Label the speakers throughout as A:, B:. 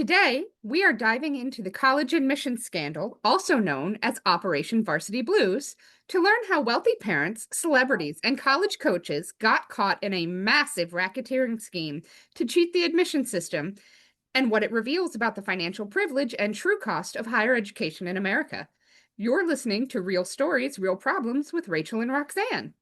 A: Today, we are diving into the college admissions scandal, also known as Operation Varsity Blues, to learn how wealthy parents, celebrities, and college coaches got caught in a massive racketeering scheme to cheat the admission system and what it reveals about the financial privilege and true cost of higher education in America. You're listening to Real Stories, Real Problems with Rachael and Roxanne.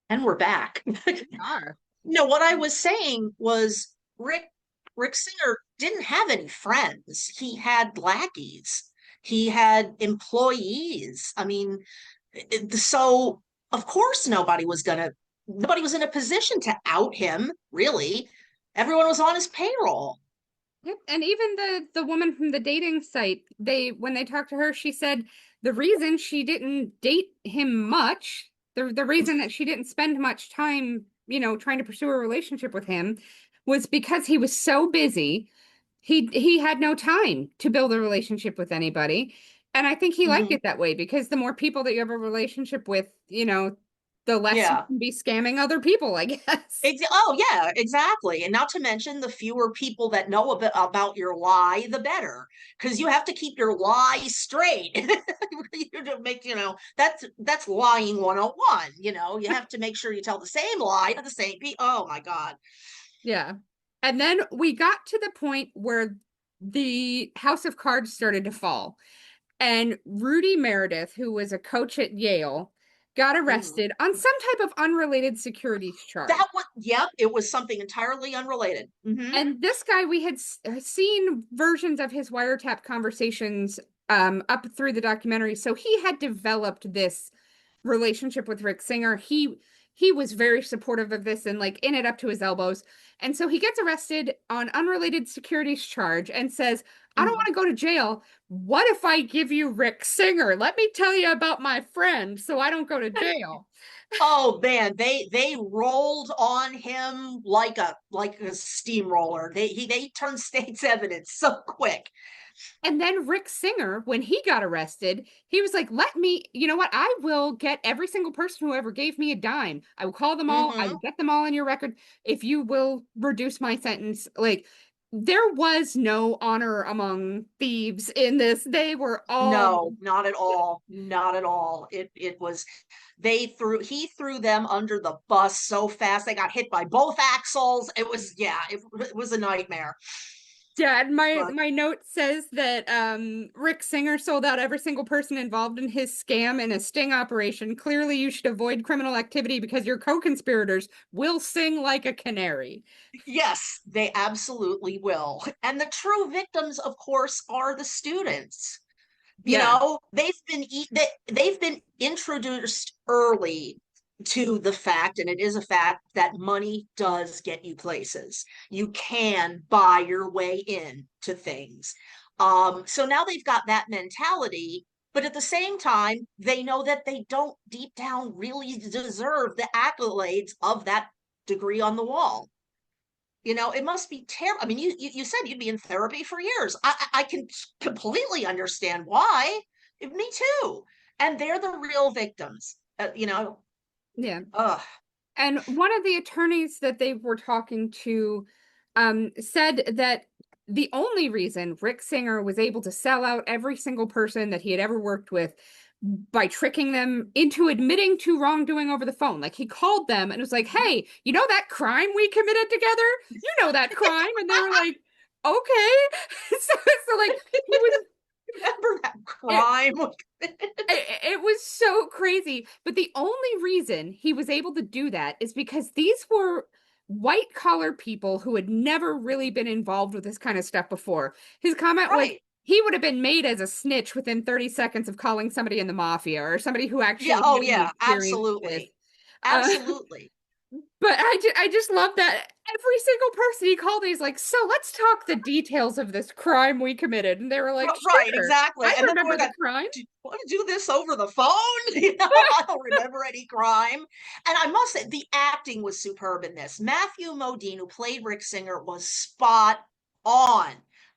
B: And we're back.
A: Are.
B: No, what I was saying was Rick Singer didn't have any friends. He had lackeys. He had employees. I mean, so of course nobody was in a position to out him, really. Everyone was on his payroll.
A: Yep. And even the woman from the dating site, when they talked to her, she said the reason she didn't date him much, the reason that she didn't spend much time, trying to pursue a relationship with him was because he was so busy. He had no time to build a relationship with anybody. And I think he liked
B: Mhm.
A: it that way because the more people that you have a relationship with, the less you
B: Yeah.
A: can be scamming other people, I guess.
B: Oh, yeah, exactly. And not to mention the fewer people that know a bit about your lie, the better, because you have to keep your lie straight. You to make, that's lying 101. You have to make sure you tell the same lie to the same people. Oh my God.
A: Yeah. And then we got to the point where the House of Cards started to fall. And Rudy Meredith, who was a coach at Yale, got
B: Mhm.
A: arrested on some type of unrelated securities charge.
B: That was, yep, it was something entirely unrelated.
A: And this guy, we had seen versions of his wiretap conversations up through the documentary. So he had developed this relationship with Rick Singer. He was very supportive of this and like in it up to his elbows. And so he gets arrested on unrelated securities charge and says, I don't want
B: Mhm.
A: to go to jail. What if I give you Rick Singer? Let me tell you about my friend so I don't go to jail.
B: Oh man, they rolled on him like a steamroller. They turned state's evidence so quick.
A: And then Rick Singer, when he got arrested, he was like, let me, you know what? I will get every single person who ever gave me a dime. I will call them all. I will
B: Hmm.
A: get them all on your record if you will reduce my sentence. Like, there was no honor among thieves in this. They were all,
B: No, not at all. Not at all. It was he threw them under the bus so fast. They got hit by both axles. It was, yeah, it was a nightmare.
A: Dad, my
B: But
A: my note says that Rick Singer sold out every single person involved in his scam in a sting operation. Clearly, you should avoid criminal activity because your co-conspirators will sing like a canary.
B: yes, they absolutely will. And the true victims, of course, are the students.
A: Yeah.
B: They've been introduced early to the fact, and it is a fact, that money does get you places. You can buy your way in to things. So now they've got that mentality, but at the same time they know that they don't deep down really deserve the accolades of that degree on the wall. It must be terrible. I mean, you said you'd be in therapy for years. I can completely understand why. Me too. And they're the real victims.
A: Yeah.
B: Ugh.
A: And one of the attorneys that they were talking to said that the only reason Rick Singer was able to sell out every single person that he had ever worked with by tricking them into admitting to wrongdoing over the phone. Like he called them and was like, hey, you know that crime we committed together? You know that crime. And they were like, okay. So like he was
B: Remember that
A: it,
B: crime?
A: it was so crazy. But the only reason he was able to do that is because these were white collar people who had never really been involved with this kind of stuff before. His comment was
B: Right.
A: he would have been made as a snitch within 30 seconds of calling somebody in the mafia or somebody who
B: Yeah.
A: actually
B: Oh,
A: had any
B: yeah.
A: experience with this.
B: Absolutely.
A: Uh,
B: Absolutely.
A: but I just love that every single person he called, he's like, so let's talk the details of this crime we committed. And they were like,
B: Right.
A: sure,
B: Exactly.
A: I
B: And then
A: remember
B: for
A: the
B: that,
A: crime.
B: do you want to do this over the phone? I don't remember any crime. And I must say, the acting was superb in this. Matthew Modine, who played Rick Singer, was spot on.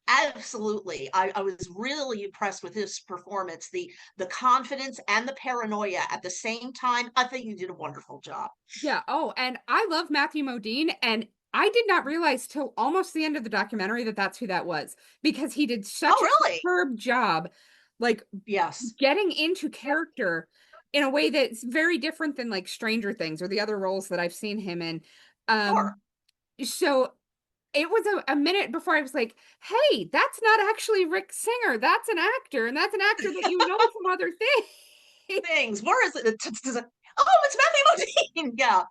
B: Absolutely. I was really impressed with his performance. The confidence and the paranoia at the same time. I think you did a wonderful job.
A: Yeah. Oh, and I love Matthew Modine, and I did not realize till almost the end of the documentary that that's who that was because he did such
B: Oh,
A: a
B: really?
A: superb job, like
B: Yes.
A: getting into character in a way that's very different than like Stranger Things or the other roles that I've seen him in.
B: Sure.
A: Um, so it was a minute before I was like, hey, that's not actually Rick Singer. That's an actor, and that's an actor that you know from other things.
B: Things. Where is it? Oh, it's Matthew Modine. Yeah.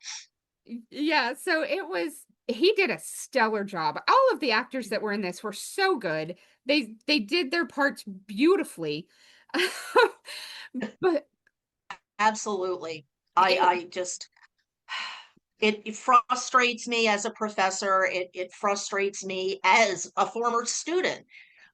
A: Yeah, so it was he did a stellar job. All of the actors that were in this were so good. They did their parts beautifully. But
B: Absolutely.
A: it
B: I just it frustrates me as a professor. It frustrates me as a former student.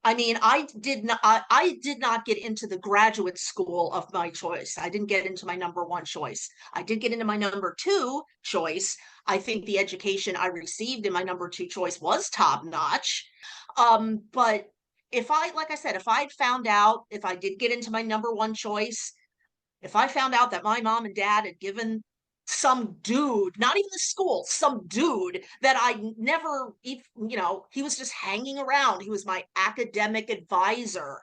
B: I mean, I did not get into the graduate school of my choice. I didn't get into my number one choice. I did get into my number two choice. I think the education I received in my number two choice was top notch. But if I, like I said, if I'd found out, if I did get into my number one choice, if I found out that my mom and dad had given some dude, not even the school, some dude that I never, he was just hanging around. He was my academic advisor.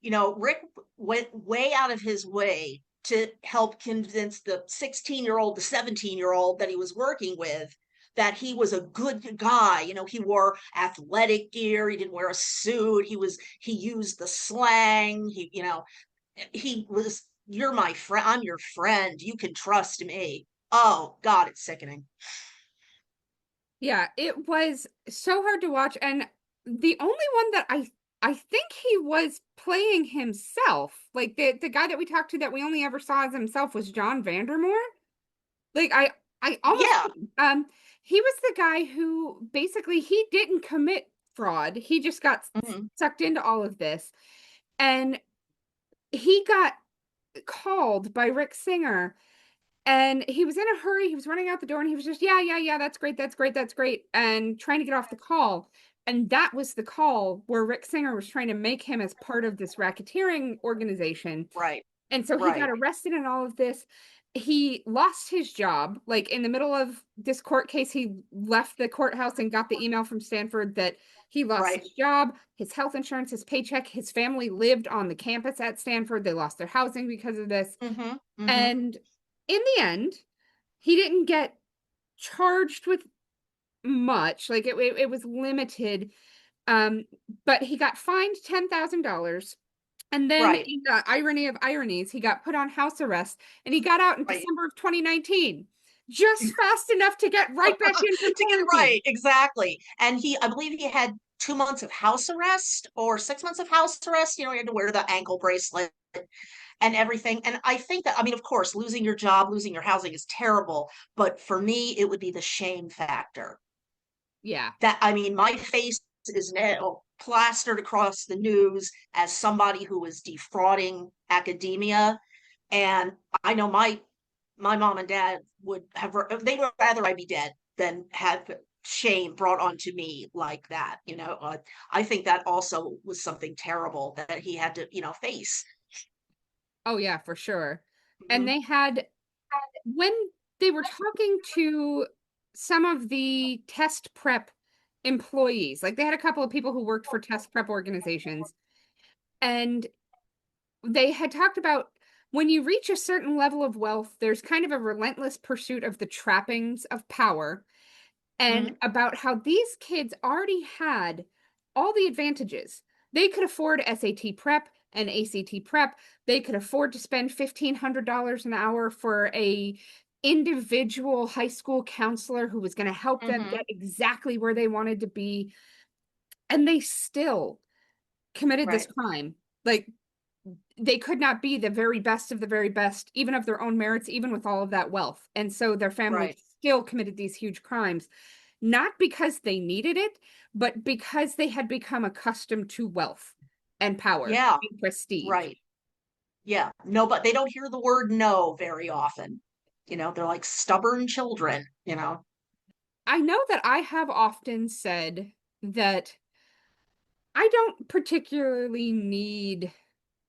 B: Rick went way out of his way to help convince the 16-year-old, the 17-year-old that he was working with that he was a good guy. He wore athletic gear. He didn't wear a suit. He used the slang. He was, you're my friend, I'm your friend, you can trust me. Oh God, it's sickening.
A: yeah, it was so hard to watch, and the only one that I think he was playing himself. Like the guy that we talked to that we only ever saw as himself was John Vandermoor. Like I almost
B: Yeah.
A: um he was the guy who basically he didn't commit fraud. He just got
B: Hmm.
A: sucked into all of this. And he got called by Rick Singer and he was in a hurry. He was running out the door and he was just, yeah, yeah, yeah, that's great, that's great, that's great, and trying to get off the call. And that was the call where Rick Singer was trying to make him as part of this racketeering organization.
B: Right.
A: And so he got
B: Right.
A: arrested in all of this. He lost his job. Like in the middle of this court case, he left the courthouse and got the email from Stanford that he lost
B: Right.
A: his job, his health insurance, his paycheck. His family lived on the campus at Stanford. They lost their housing because of this.
B: Hmm. Hmm.
A: And in the end, he didn't get charged with much. Like it was limited. Um, but he got fined $10,000. And then,
B: Right.
A: in the irony of ironies, he got put on house arrest and he got out in
B: Right.
A: December of 2019, just fast enough to get right back into
B: To get
A: quarantine.
B: right, exactly. And I believe he had 2 months of house arrest or 6 months of house arrest. He had to wear the ankle bracelet and everything. And I think that, I mean, of course, losing your job, losing your housing is terrible. But for me, it would be the shame factor.
A: Yeah.
B: That, I mean, my face is now plastered across the news as somebody who is defrauding academia. And I know my mom and dad would have, they would rather I be dead than have shame brought onto me like that. I think that also was something terrible that he had to, face.
A: Oh, yeah, for sure. And
B: Hmm.
A: they had, when they were talking to some of the test prep employees, like they had a couple of people who worked for test prep organizations, and they had talked about when you reach a certain level of wealth, there's kind of a relentless pursuit of the trappings of power, and
B: Hmm.
A: about how these kids already had all the advantages. They could afford SAT prep and ACT prep. They could afford to spend $1,500 an hour for a individual high school counselor who was going to help them
B: Hmm.
A: get exactly where they wanted to be. And they still committed this
B: Right.
A: crime. Like they could not be the very best of the very best, even of their own merits, even with all of that wealth. And so their family
B: Right.
A: still committed these huge crimes, not because they needed it, but because they had become accustomed to wealth and power
B: Yeah.
A: and prestige.
B: Right. Yeah. No, but they don't hear the word no very often. They're like stubborn children.
A: I know that I have often said that I don't particularly need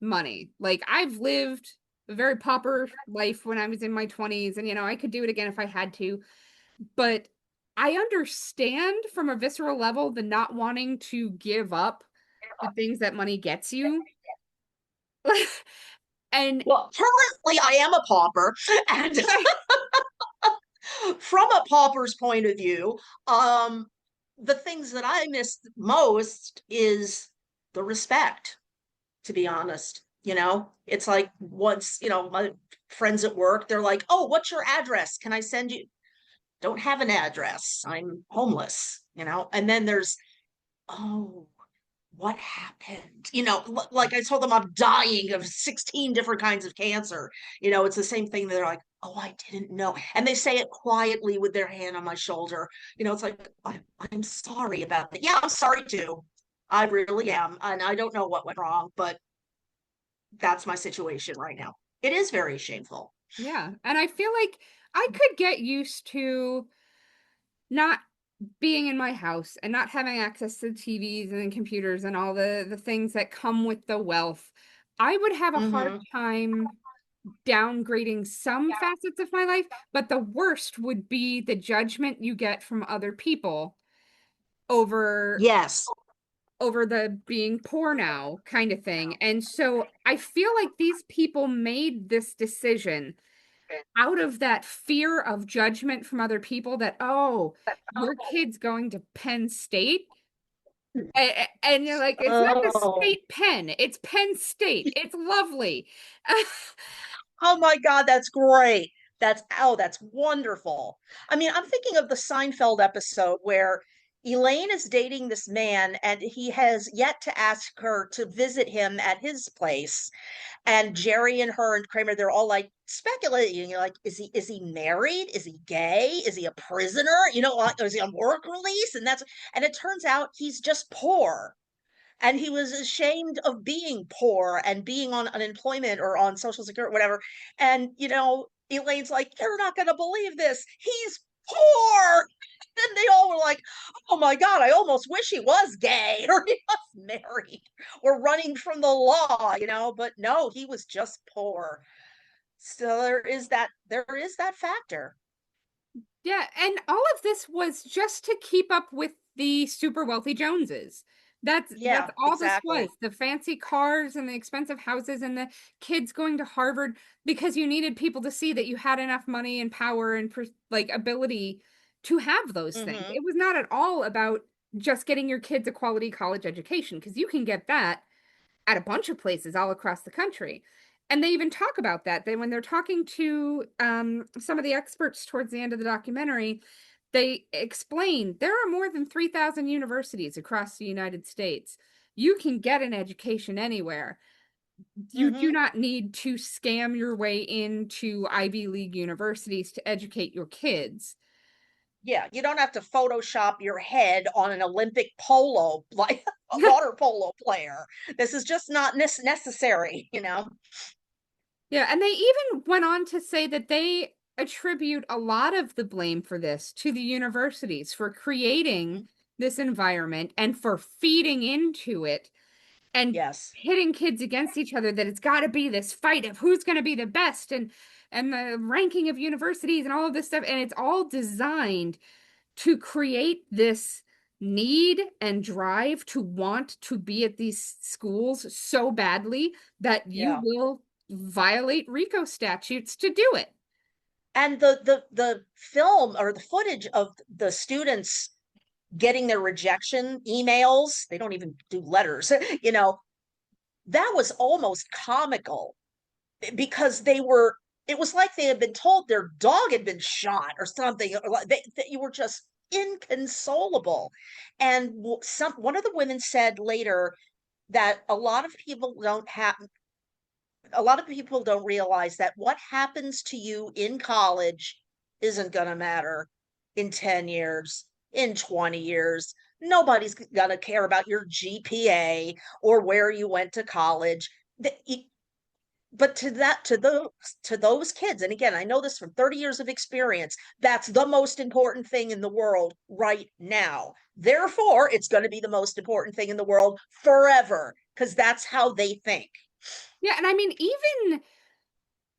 A: money. Like I've lived a very pauper life when I was in my 20s and I could do it again if I had to, but I understand from a visceral level the not wanting to give up the things that money gets you. And
B: Well, currently I am a pauper, and
A: right,
B: from a pauper's point of view, um, the things that I miss most is the respect, to be honest. It's like once, my friends at work, they're like, oh, what's your address? Can I send you? Don't have an address. I'm homeless, and then there's, oh, what happened? Like I told them I'm dying of 16 different kinds of cancer. It's the same thing. They're like, oh, I didn't know. And they say it quietly with their hand on my shoulder. It's like, I'm sorry about that. Yeah, I'm sorry too. I really am. And I don't know what went wrong, but that's my situation right now. It is very shameful.
A: yeah. And I feel like I could get used to not being in my house and not having access to TVs and computers and all the things that come with the wealth. I would have a hard
B: Mm-hmm.
A: time downgrading some facets of my life, but the worst would be the judgment you get from other people over
B: Yes.
A: the being poor now kind of thing. And so I feel like these people made this decision out of that fear of judgment from other people that, oh, your kid's going to Penn State. And you're like, it's not the
B: Oh,
A: state Penn, it's Penn State. It's lovely.
B: oh my God, that's great. That's wonderful. I mean, I'm thinking of the Seinfeld episode where Elaine is dating this man and he has yet to ask her to visit him at his place. And Jerry and her and Kramer, they're all like speculating. You're like, is he married? Is he gay? Is he a prisoner? Is he on work release? And it turns out he's just poor, and he was ashamed of being poor and being on unemployment or on social security, whatever. And Elaine's like, you're not going to believe this, he's poor. And they all were like, oh my God, I almost wish he was gay or he was married or running from the law, but no, he was just poor. So there is that factor.
A: Yeah, and all of this was just to keep up with the super wealthy Joneses. That's
B: Yeah,
A: all this
B: exactly.
A: was. The fancy cars and the expensive houses and the kids going to Harvard because you needed people to see that you had enough money and power and like ability to have those things.
B: Mm-hmm.
A: It was not at all about just getting your kids a quality college education because you can get that at a bunch of places all across the country. And they even talk about that. They when they're talking to some of the experts towards the end of the documentary, they explain there are more than 3,000 universities across the United States. You can get an education anywhere. You do
B: Mm-hmm.
A: not need to scam your way into Ivy League universities to educate your kids.
B: Yeah, you don't have to Photoshop your head on an Olympic polo, like a water polo player. This is just not necessary.
A: Yeah, and they even went on to say that they attribute a lot of the blame for this to the universities for creating this environment and for feeding into it and
B: Yes.
A: hitting kids against each other, that it's got to be this fight of who's going to be the best and the ranking of universities and all of this stuff, and it's all designed to create this need and drive to want to be at these schools so badly that you
B: Yeah.
A: will violate RICO statutes to do it.
B: And the film or the footage of the students getting their rejection emails, they don't even do letters, that was almost comical because it was like they had been told their dog had been shot or something. Or like you were just inconsolable. And one of the women said later that a lot of people don't realize that what happens to you in college isn't going to matter in 10 years, in 20 years. Nobody's going to care about your GPA or where you went to college. but to those kids, and again, I know this from 30 years of experience, that's the most important thing in the world right now. Therefore, it's going to be the most important thing in the world forever because that's how they think.
A: Yeah, and I mean, even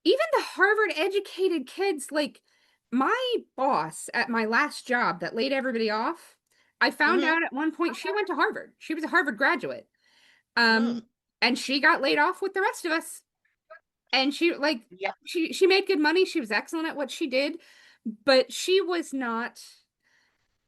A: the Harvard educated kids, like my boss at my last job that laid everybody off, I found
B: Hmm.
A: out at one point she went to Harvard. She was a Harvard graduate.
B: Mm.
A: And she got laid off with the rest of us. And she like
B: Yeah.
A: she made good money. She was excellent at what she did, but she was not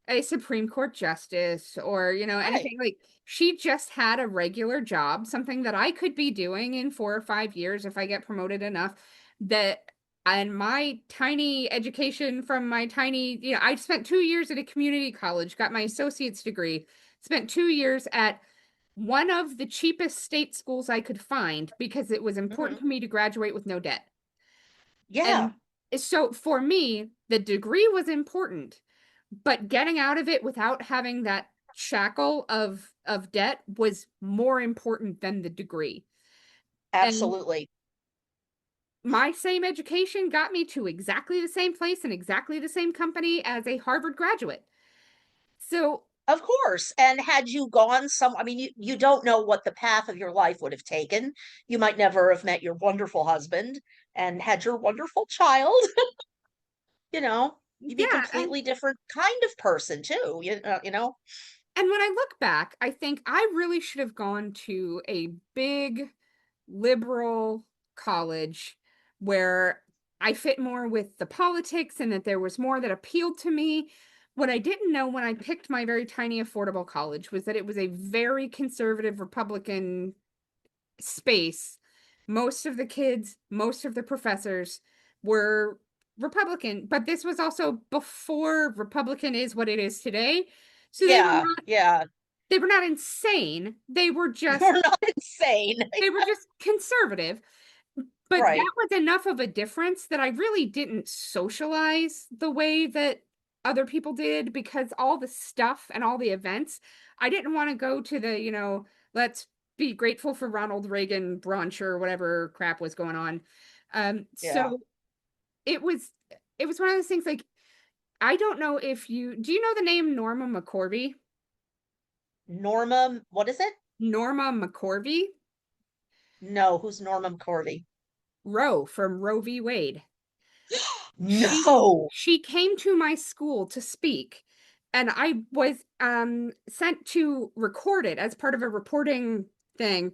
A: a Supreme Court justice or,
B: Right.
A: anything. Like she just had a regular job, something that I could be doing in 4 or 5 years if I get promoted enough. That and my tiny education from my tiny, I spent 2 years at a community college, got my associate's degree, spent 2 years at one of the cheapest state schools I could find because it was important
B: Hmm.
A: for me to graduate with no debt.
B: Yeah,
A: And so for me, the degree was important, but getting out of it without having that shackle of debt was more important than the degree. And
B: absolutely.
A: my same education got me to exactly the same place and exactly the same company as a Harvard graduate. So,
B: Of course. And had you gone some, I mean, you don't know what the path of your life would have taken. You might never have met your wonderful husband and had your wonderful child. you know, you'd be a
A: yeah, and
B: completely different kind of person too. You know.
A: and when I look back, I think I really should have gone to a big liberal college where I fit more with the politics and that there was more that appealed to me. What I didn't know when I picked my very tiny affordable college was that it was a very conservative Republican space. Most of the kids, most of the professors were Republican, but this was also before Republican is what it is today. So
B: Yeah, yeah.
A: they were not insane.
B: You're not insane.
A: They were just conservative. But that
B: Right.
A: was enough of a difference that I really didn't socialize the way that other people did because all the stuff and all the events, I didn't want to go to the, let's be grateful for Ronald Reagan brunch or whatever crap was going on.
B: Yeah.
A: So it was it was one of those things like I don't know if you do you know the name Norma McCorvey?
B: Norma, what is it?
A: Norma McCorvey?
B: No, who's Norma McCorvey?
A: Roe from Roe v. Wade. She
B: No.
A: she came to my school to speak, and I was sent to record it as part of a reporting thing.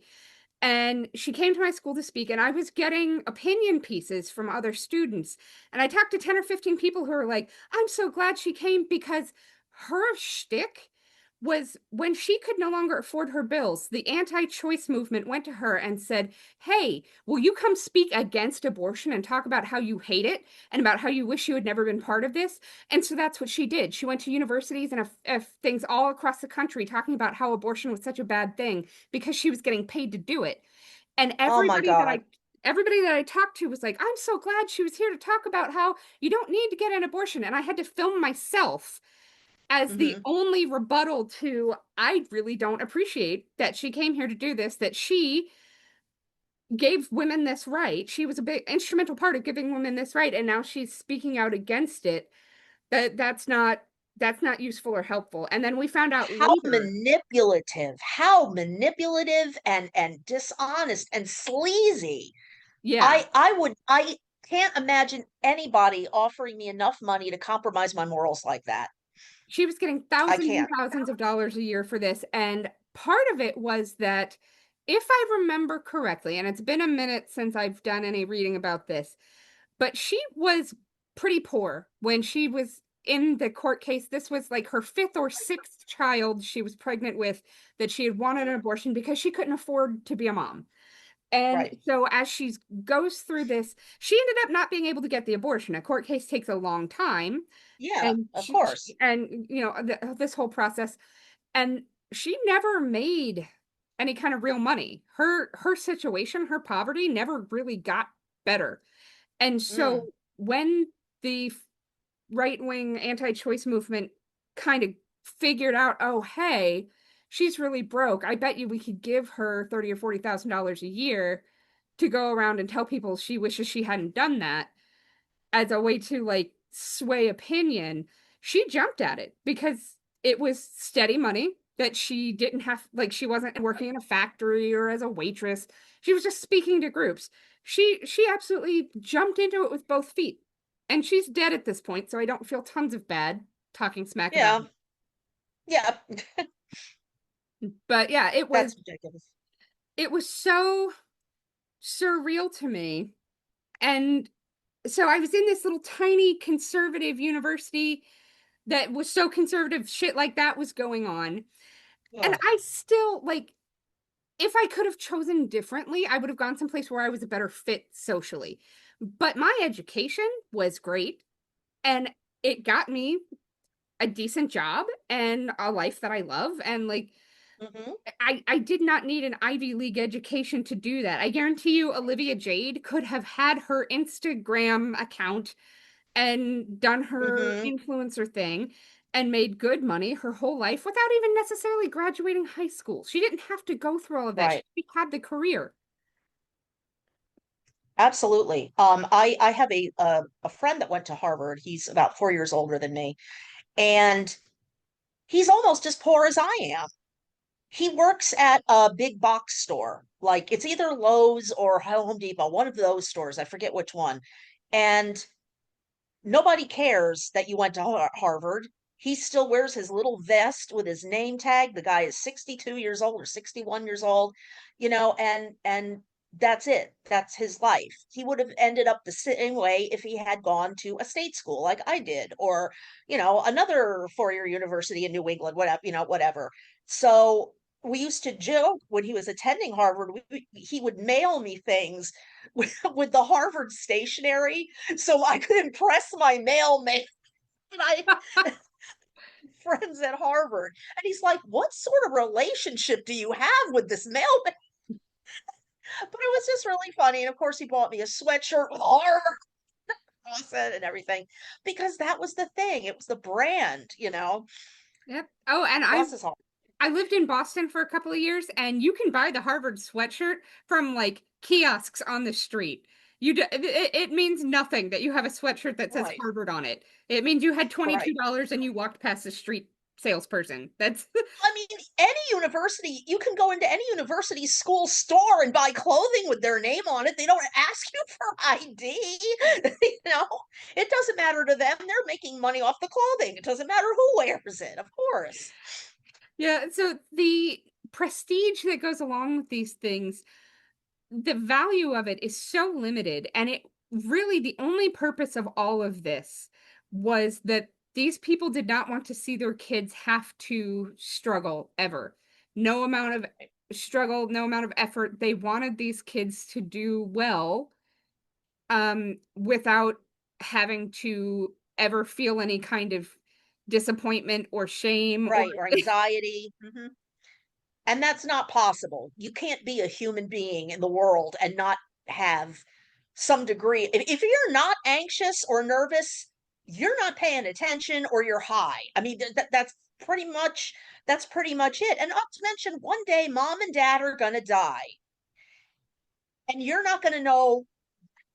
A: And she came to my school to speak, and I was getting opinion pieces from other students. And I talked to 10 or 15 people who were like, I'm so glad she came because her shtick was when she could no longer afford her bills, the anti-choice movement went to her and said, Hey, will you come speak against abortion and talk about how you hate it and about how you wish you had never been part of this? And so that's what she did. She went to universities and things all across the country talking about how abortion was such a bad thing because she was getting paid to do it. And
B: Oh my God.
A: everybody that I talked to was like, I'm so glad she was here to talk about how you don't need to get an abortion. And I had to film myself as the
B: Hmm.
A: only rebuttal to I really don't appreciate that she came here to do this, that she gave women this right. She was a big instrumental part of giving women this right, and now she's speaking out against it. That's not useful or helpful. And then we found out later.
B: How manipulative and dishonest and sleazy.
A: Yeah,
B: I can't imagine anybody offering me enough money to compromise my morals like that.
A: she was getting
B: I
A: thousands and
B: can't.
A: thousands of dollars a year for this. And part of it was that, if I remember correctly, and it's been a minute since I've done any reading about this, but she was pretty poor when she was in the court case. This was like her fifth or sixth child she was pregnant with that she had wanted an abortion because she couldn't afford to be a mom. And
B: Right.
A: so as she goes through this, she ended up not being able to get the abortion. A court case takes a long time,
B: Yeah,
A: and
B: of course.
A: this whole process, and she never made any kind of real money. Her situation, her poverty never really got better. And
B: Mm,
A: so when the right-wing anti-choice movement kind of figured out, oh, hey, she's really broke. I bet you we could give her 30 or $40,000 a year to go around and tell people she wishes she hadn't done that as a way to like sway opinion, she jumped at it because it was steady money that she didn't have, like she wasn't working in a factory or as a waitress. She was just speaking to groups. She absolutely jumped into it with both feet. And she's dead at this point, so I don't feel tons of bad talking smack about
B: Yeah. Yeah.
A: it. But yeah,
B: That's ridiculous.
A: it was so surreal to me. And so I was in this little tiny conservative university that was so conservative, shit like that was going on. And
B: Oh.
A: I still like, if I could have chosen differently, I would have gone someplace where I was a better fit socially. But my education was great and it got me a decent job and a life that I love. And like,
B: Hmm.
A: I did not need an Ivy League education to do that. I guarantee you, Olivia Jade could have had her Instagram account and done her
B: Hmm.
A: influencer thing and made good money her whole life without even necessarily graduating high school. She didn't have to go through all of that.
B: Right.
A: She had the career.
B: Absolutely. I have a friend that went to Harvard. He's about 4 years older than me, and he's almost as poor as I am. He works at a big box store, like it's either Lowe's or Home Depot, one of those stores. I forget which one. And nobody cares that you went to Harvard. He still wears his little vest with his name tag. The guy is 62 years old or 61 years old, and that's it. That's his life. He would have ended up the same way if he had gone to a state school like I did, or, another four-year university in New England, whatever, whatever. So we used to joke when he was attending Harvard, he would mail me things with the Harvard stationery so I could impress my mailman. And I friends at Harvard. And he's like, "What sort of relationship do you have with this mailman?" But it was just really funny. And of course, he bought me a sweatshirt with Harvard on it and everything because that was the thing. It was the brand.
A: Yep. Oh, and
B: Plus, it's all
A: I lived in Boston for a couple of years, and you can buy the Harvard sweatshirt from like kiosks on the street. It means nothing that you have a sweatshirt that says
B: right.
A: Harvard on it. It means you had
B: Right.
A: $22 and you walked past the street salesperson. That's
B: I mean, any university, you can go into any university school store and buy clothing with their name on it. They don't ask you for ID. It doesn't matter to them. They're making money off the clothing. It doesn't matter who wears it, of course.
A: yeah, so the prestige that goes along with these things, the value of it is so limited. And it really, the only purpose of all of this was that these people did not want to see their kids have to struggle ever. No amount of struggle, no amount of effort. They wanted these kids to do well, without having to ever feel any kind of disappointment or shame or
B: Right, or anxiety. And that's not possible. You can't be a human being in the world and not have some degree. If you're not anxious or nervous, you're not paying attention or you're high. I mean, that's pretty much it. And not to mention, one day mom and dad are going to die, and you're not going to know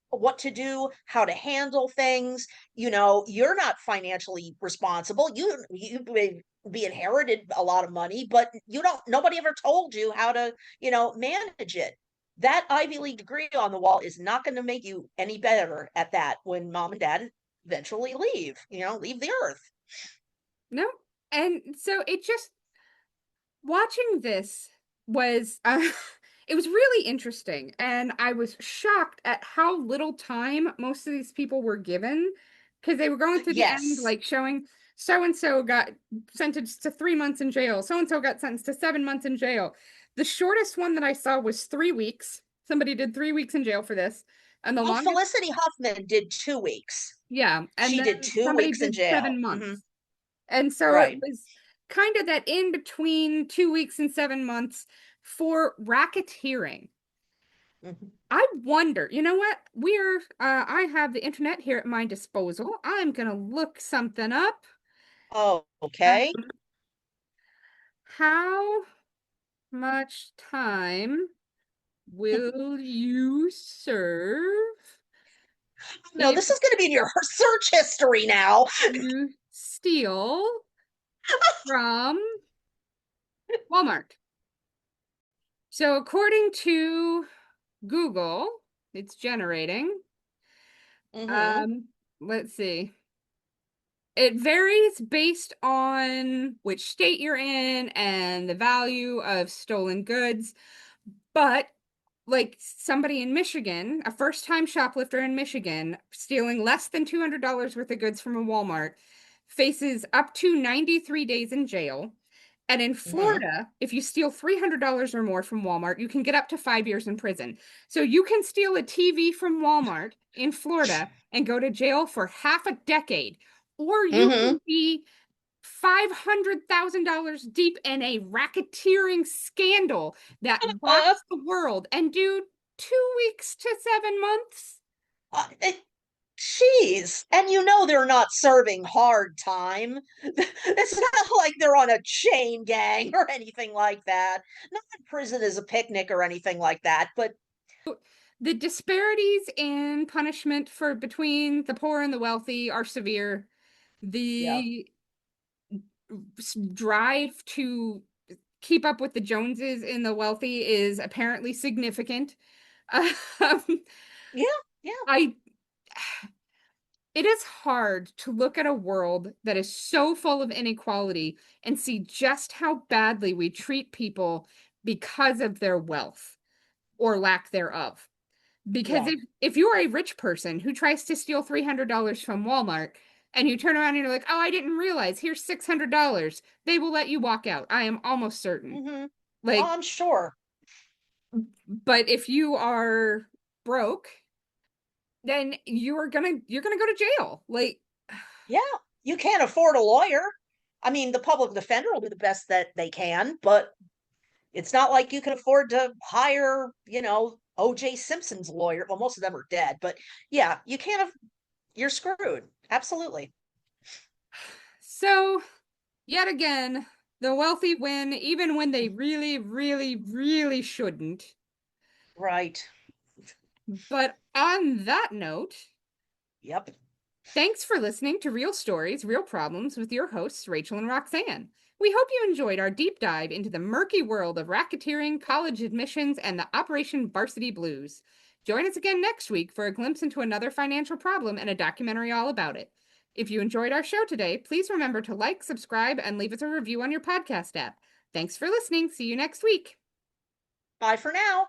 B: what to do, how to handle things. You're not financially responsible. You may be inherited a lot of money, but nobody ever told you how to, manage it. That Ivy League degree on the wall is not going to make you any better at that when mom and dad eventually leave the earth.
A: no. And so it just, watching this was it was really interesting, and I was shocked at how little time most of these people were given, because they were going through the end
B: Yes.
A: like showing so and so got sentenced to 3 months in jail, so and so got sentenced to 7 months in jail. The shortest one that I saw was 3 weeks. Somebody did 3 weeks in jail for this, and the
B: Well,
A: longest,
B: Felicity Huffman did 2 weeks.
A: yeah, and
B: She did
A: then
B: two
A: somebody
B: weeks in
A: did
B: jail.
A: 7 months. And so it
B: Right.
A: was kind of that in between 2 weeks and 7 months for racketeering.
B: Mhm.
A: I wonder, you know what? I have the internet here at my disposal. I'm gonna look something up.
B: Oh, okay.
A: Um, how much time? Will you serve
B: No,
A: if
B: this is going to be in your search history now.
A: you steal from Walmart? So, according to Google, it's generating.
B: Mm-hmm.
A: Um, let's see. It varies based on which state you're in and the value of stolen goods. But like somebody in Michigan, a first-time shoplifter in Michigan, stealing less than $200 worth of goods from a Walmart, faces up to 93 days in jail. And in
B: Mm-hmm.
A: Florida, if you steal $300 or more from Walmart, you can get up to 5 years in prison. So you can steal a TV from Walmart in Florida and go to jail for half a decade, or you
B: Mm-hmm.
A: can be $500,000 deep in a racketeering scandal that
B: Uh,
A: rocks the world and do 2 weeks to 7 months.
B: uh, Jeez. And you know they're not serving hard time. It's not like they're on a chain gang or anything like that. Not that prison is a picnic or anything like that, but
A: The disparities in punishment for between the poor and the wealthy are severe.
B: yeah.
A: The drive to keep up with the Joneses in the wealthy is apparently significant. Um,
B: Yeah. Yeah.
A: I it is hard to look at a world that is so full of inequality and see just how badly we treat people because of their wealth or lack thereof. Because
B: Yeah.
A: if you are a rich person who tries to steal $300 from Walmart and you turn around and you're like, "Oh, I didn't realize. Here's $600." They will let you walk out. I am almost certain.
B: Mm-hmm. Oh,
A: Like,
B: I'm sure.
A: but if you are broke, then you're gonna go to jail. Like,
B: Yeah. You can't afford a lawyer. I mean, the public defender will do the best that they can, but it's not like you can afford to hire, OJ Simpson's lawyer. Well, most of them are dead, but yeah, you can't have, you're screwed. Absolutely.
A: so yet again, the wealthy win, even when they really, really, really shouldn't.
B: Right.
A: But on that note,
B: Yep.
A: thanks for listening to Real Stories, Real Problems with your hosts, Rachel and Roxanne. We hope you enjoyed our deep dive into the murky world of racketeering, college admissions, and the Operation Varsity Blues. Join us again next week for a glimpse into another financial problem and a documentary all about it. If you enjoyed our show today, please remember to like, subscribe, and leave us a review on your podcast app. Thanks for listening. See you next week.
B: Bye for now.